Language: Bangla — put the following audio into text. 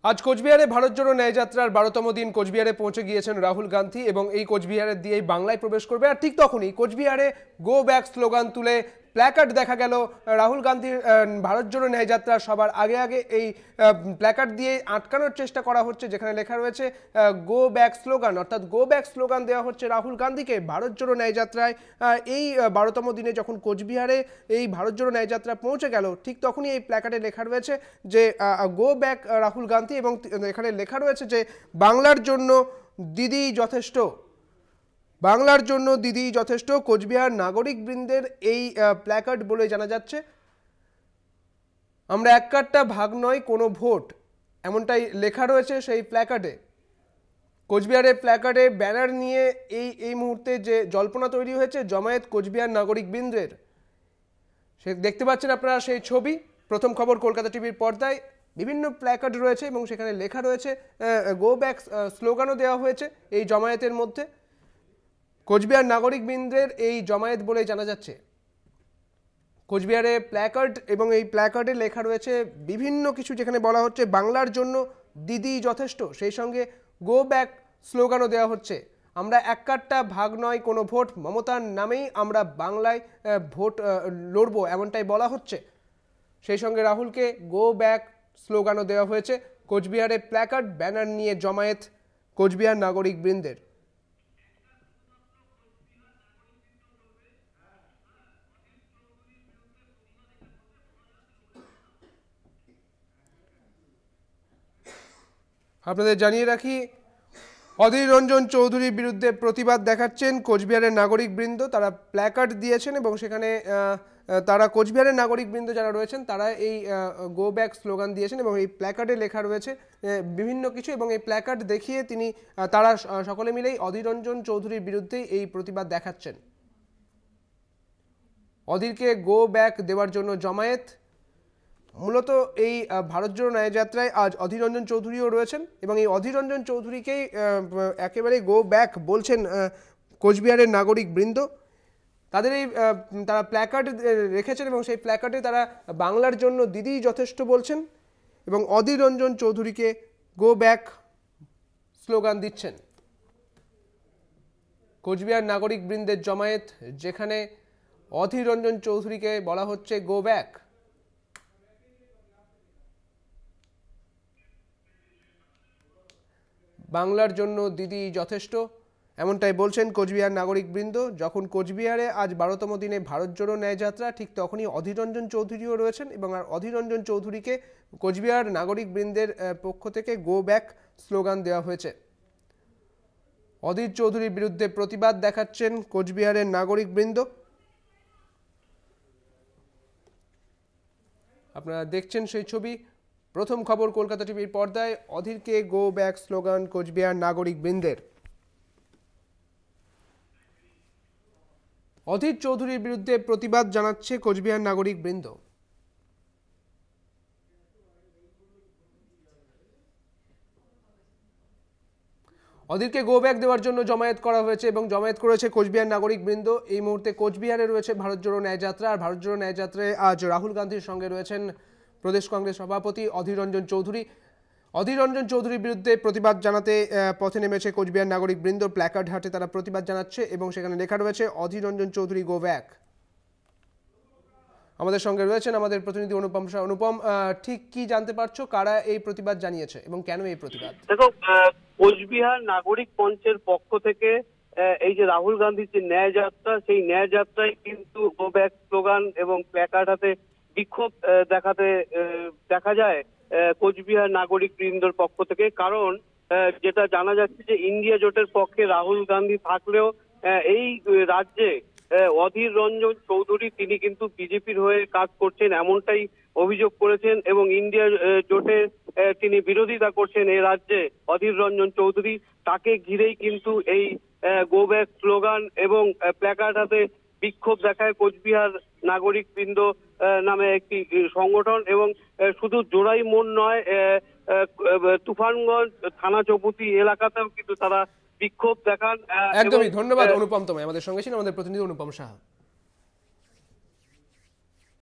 আজ কোচবিহারে ভারত জোড়ো ন্যায়যাত্রার ১২তম দিন কোচবিহারে পৌঁছে গিয়েছেন রাহুল গান্ধী এবং এই কোচবিহারের দিয়েই বাংলায় প্রবেশ করবে। আর ঠিক তখনই কোচবিহারে গো ব্যাক স্লোগান তুলে প্ল্যাকার্ড দেখা গেল রাহুল গান্ধীর ভারত জোড়ো ন্যায়যাত্রা সবার আগে আগে এই প্ল্যাকার্ড দিয়ে আটকানোর চেষ্টা করা হচ্ছে, যেখানে লেখা রয়েছে গো ব্যাক স্লোগান, অর্থাৎ গো ব্যাক স্লোগান দেওয়া হচ্ছে রাহুল গান্ধীকে ভারত জোড়ো ন্যায়যাত্রায়। এই ১২তম দিনে যখন কোচবিহারে এই ভারত জোড়ো ন্যায়যাত্রা পৌঁছে গেল, ঠিক তখনই এই প্ল্যাকার্ডে লেখা রয়েছে যে গো ব্যাক রাহুল গান্ধী, এবং এখানে লেখা রয়েছে যে বাংলার জন্য দিদি যথেষ্ট, বাংলার জন্য দিদি যথেষ্ট। কোচবিহার নাগরিক বৃন্দের এই প্ল্যাকার্ড বলে জানা যাচ্ছে। আমরা এক কাট্টা ভাগ নয় কোনো ভোট, এমনটাই লেখা রয়েছে সেই প্ল্যাকার্ডে। কোচবিহারের প্ল্যাকার্ডে ব্যানার নিয়ে এই মুহূর্তে যে জল্পনা তৈরি হয়েছে জমায়েত কোচবিহার নাগরিক বৃন্দের, সে দেখতে পাচ্ছেন আপনারা সেই ছবি। প্রথম খবর কলকাতা টিভির পর্দায় বিভিন্ন প্ল্যাকার্ড রয়েছে এবং সেখানে লেখা রয়েছে গো ব্যাক স্লোগানও দেওয়া হয়েছে এই জমায়েতের মধ্যে। কোচবিহার নাগরিক বৃন্দের এই জমায়েত বলে জানা যাচ্ছে। কোচবিহারে প্ল্যাকার্ড এবং এই প্ল্যাকার্ডে লেখা রয়েছে বিভিন্ন কিছু, যেখানে বলা হচ্ছে বাংলার জন্য দিদি যথেষ্ট, সেই সঙ্গে গো ব্যাক স্লোগানও দেওয়া হচ্ছে। আমরা এক কাট্টা ভাগ নয় কোনো ভোট, মমতার নামেই আমরা বাংলায় ভোট লড়বো, এমনটাই বলা হচ্ছে। সেই সঙ্গে রাহুলকে গো ব্যাক স্লোগানও দেওয়া হয়েছে। কোচবিহারে প্ল্যাকার্ড ব্যানার নিয়ে জমায়েত কোচবিহার নাগরিক বৃন্দের। আপনাদের জানিয়ে রাখি, অধীর রঞ্জন চৌধুরীর বিরুদ্ধে প্রতিবাদ দেখাচ্ছেন কোচবিহারের নাগরিক বৃন্দ। তারা প্ল্যাকার্ড দিয়েছেন এবং সেখানে তারা কোচবিহারের নাগরিক বৃন্দ যারা রয়েছেন তারা এই গো ব্যাক স্লোগান দিয়েছেন এবং এই প্ল্যাকার্ডে লেখা রয়েছে বিভিন্ন কিছু, এবং এই প্ল্যাকার্ড দেখিয়ে তারা সকলে মিলেই অধীর রঞ্জন চৌধুরীর বিরুদ্ধে এই প্রতিবাদ দেখাচ্ছেন। অধীরকে গো ব্যাক দেওয়ার জন্য জমায়েত। মূলত এই ভারত জোড়ো ন্যায়যাত্রায় আজ অধীর রঞ্জন চৌধুরীও রয়েছেন এবং এই অধীর রঞ্জন চৌধুরীকেই একেবারে গো ব্যাক বলছেন কোচবিহারের নাগরিক বৃন্দ। তাদের এই তারা প্ল্যাকার্ড রেখেছেন এবং সেই প্ল্যাকার্ডে তারা বাংলার জন্য দিদি যথেষ্ট বলছেন এবং অধীর রঞ্জন চৌধুরীকে গো ব্যাক স্লোগান দিচ্ছেন। কোচবিহার নাগরিক বৃন্দের জমায়েত, যেখানে অধীর রঞ্জন চৌধুরীকে বলা হচ্ছে গো ব্যাক। বাংলার জন্য দিদি যথেষ্ট, এমনটাই বলছেন কোচবিহার নাগরিক বৃন্দ। যখন কোচবিহারে আজ ১২তম দিনে ভারত জোড়ো ন্যায়যাত্রা, ঠিক তখনই অধীর রঞ্জন চৌধুরীও রয়েছেন এবং আর অধীর রঞ্জন চৌধুরীকে কোচবিহার নাগরিক বৃন্দের পক্ষ থেকে গো ব্যাক স্লোগান দেওয়া হয়েছে। অধীর চৌধুরীর বিরুদ্ধে প্রতিবাদ দেখাচ্ছেন কোচবিহারের নাগরিক বৃন্দ। আপনারা দেখছেন সেই ছবি। প্রথম খবর কলকাতা টিভির পর্দায় অধীরকে গো ব্যাক স্লোগান কোচবিহার নাগরিক বৃন্দের। অধীর চৌধুরীর বিরুদ্ধে প্রতিবাদ জানাচ্ছে কোচবিহার নাগরিক বৃন্দ। অধীরকে গো ব্যাক দেওয়ার জন্য জমায়েত করা হয়েছে এবং জমায়েত করেছে কোচবিহার নাগরিক বৃন্দ। এই মুহূর্তে কোচবিহারে রয়েছে ভারত জোড়ো ন্যায়যাত্রা, আর ভারত জোড়ো ন্যায়যাত্রায় আজ রাহুল গান্ধীর সঙ্গে রয়েছেন প্রদেশ কংগ্রেস সভাপতি অধীর রঞ্জন চৌধুরী। অধীর রঞ্জন চৌধুরীর বিরুদ্ধে প্রতিবাদ জানাতে পথে নেমেছে কোচবিহার নাগরিক বৃন্দ। প্ল্যাকার্ড হাতে তারা প্রতিবাদ জানাচ্ছে এবং সেখানে লেখা রয়েছে অধীর রঞ্জন চৌধুরী গো ব্যাক। আমাদের সঙ্গে রয়েছেন আমাদের প্রতিনিধি অনুপম শাহ। অনুপম, ঠিক কি জানতে পারছো, কারা এই প্রতিবাদ জানিয়েছে এবং কেন এই প্রতিবাদ? দেখো, কোচবিহার নাগরিক মঞ্চের পক্ষ থেকে এই যে রাহুল গান্ধীর যে ন্যায় যাত্রা, সেই ন্যায় যাত্রায় কিন্তু গো ব্যাক স্লোগান এবং প্ল্যাকার্ড হাতে বিক্ষোভ দেখাতে দেখা যায় কোচবিহার নাগরিক বৃন্দর পক্ষ থেকে। কারণ যেটা জানা যাচ্ছে যে ইন্ডিয়া জোটের পক্ষে রাহুল গান্ধী থাকলেও এই রাজ্যে অধীর রঞ্জন চৌধুরী তিনি কিন্তু বিজেপির হয়ে কাজ করছেন, এমনটাই অভিযোগ করেছেন এবং ইন্ডিয়া জোটের তিনি বিরোধিতা করছেন এই রাজ্যে অধীর রঞ্জন চৌধুরী। তাকে ঘিরেই কিন্তু এই গো ব্যাক স্লোগান এবং প্ল্যাকার্ড হাতে বিক্ষোভ দেখায় কোচবিহার নাগরিক বৃন্দ নামে একটি সংগঠন। এবং শুধু জোড়াই মোড় নয়, তুফানগঞ্জ থানা চৌপতি এলাকাতেও কিন্তু তারা বিক্ষোভ দেখান। একদমই ধন্যবাদ অনুপম, তোমায়। আমাদের সঙ্গে ছিলেন আমাদের প্রতিনিধি অনুপম সাহা।